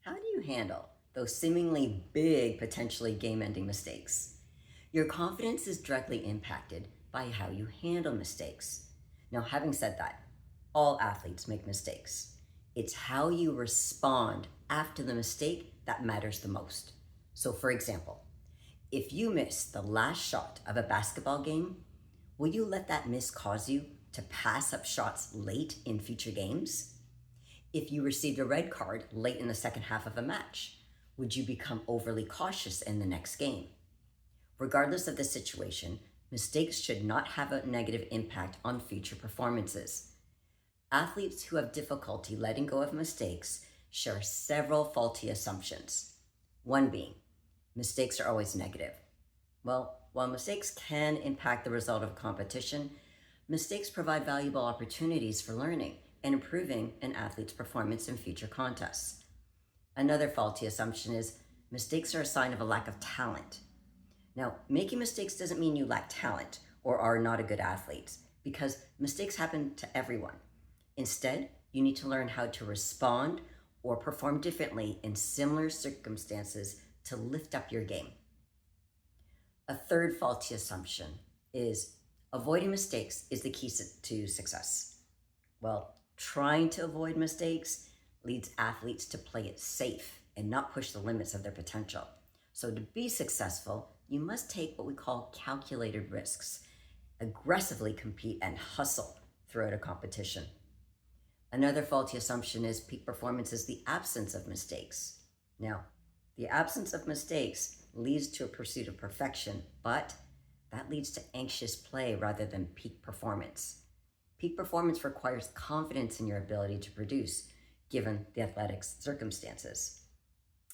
How do you handle those seemingly big, potentially game-ending mistakes? Your confidence is directly impacted by how you handle mistakes. Now, having said that, all athletes make mistakes. It's how you respond after the mistake that matters the most. So, for example, if you miss the last shot of a basketball game, will you let that miss cause you to pass up shots late in future games? If you received a red card late in the second half of a match, would you become overly cautious in the next game? Regardless of the situation, mistakes should not have a negative impact on future performances. Athletes who have difficulty letting go of mistakes share several faulty assumptions. One being, mistakes are always negative. Well, while mistakes can impact the result of a competition, mistakes provide valuable opportunities for learning and improving an athlete's performance in future contests. Another faulty assumption is mistakes are a sign of a lack of talent. Now, making mistakes doesn't mean you lack talent or are not a good athlete, because mistakes happen to everyone. Instead, you need to learn how to respond or perform differently in similar circumstances to lift up your game. A third faulty assumption is avoiding mistakes is the key to success. Well, trying to avoid mistakes leads athletes to play it safe and not push the limits of their potential. So to be successful, you must take what we call calculated risks, aggressively compete and hustle throughout a competition. Another faulty assumption is peak performance is the absence of mistakes. Now, the absence of mistakes leads to a pursuit of perfection, but that leads to anxious play rather than peak performance. Peak performance requires confidence in your ability to produce, given the athletic circumstances.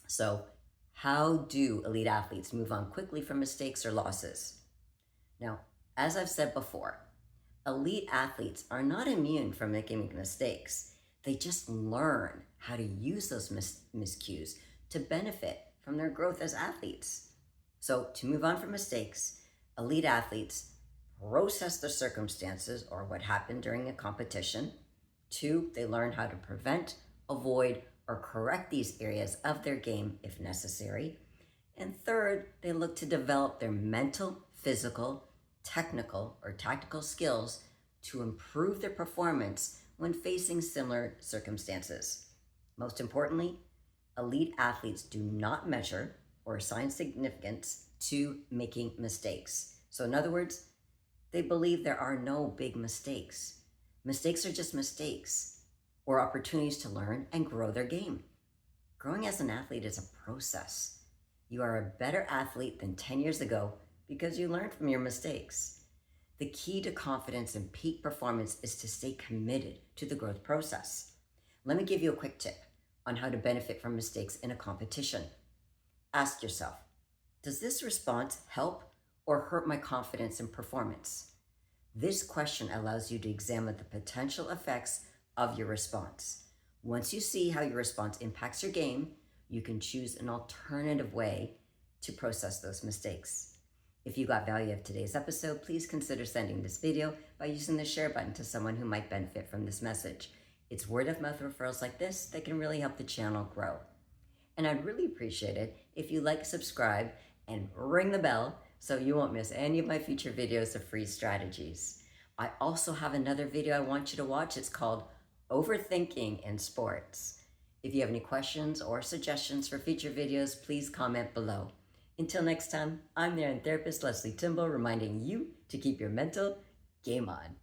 So, how do elite athletes move on quickly from mistakes or losses? Now, as I've said before, elite athletes are not immune from making mistakes. They just learn how to use those miscues to benefit from their growth as athletes. So, to move on from mistakes, elite athletes process the circumstances or what happened during a competition. 2, they learn how to prevent, avoid, or correct these areas of their game if necessary. And 3rd, they look to develop their mental, physical, technical, or tactical skills to improve their performance when facing similar circumstances. Most importantly, elite athletes do not measure or assign significance to making mistakes. So in other words, they believe there are no big mistakes. Mistakes are just mistakes or opportunities to learn and grow their game. Growing as an athlete is a process. You are a better athlete than 10 years ago because you learned from your mistakes. The key to confidence and peak performance is to stay committed to the growth process. Let me give you a quick tip on how to benefit from mistakes in a competition. Ask yourself, does this response help or hurt my confidence and performance? This question allows you to examine the potential effects of your response. Once you see how your response impacts your game, you can choose an alternative way to process those mistakes. If you got value of today's episode, please consider sending this video by using the share button to someone who might benefit from this message. It's word of mouth referrals like this that can really help the channel grow. And I'd really appreciate it if you like, subscribe, and ring the bell so you won't miss any of my future videos of free strategies. I also have another video I want you to watch. It's called Overthinking in Sports. If you have any questions or suggestions for future videos, please comment below. Until next time, I'm the iron therapist Leslie Timbo, reminding you to keep your mental game on.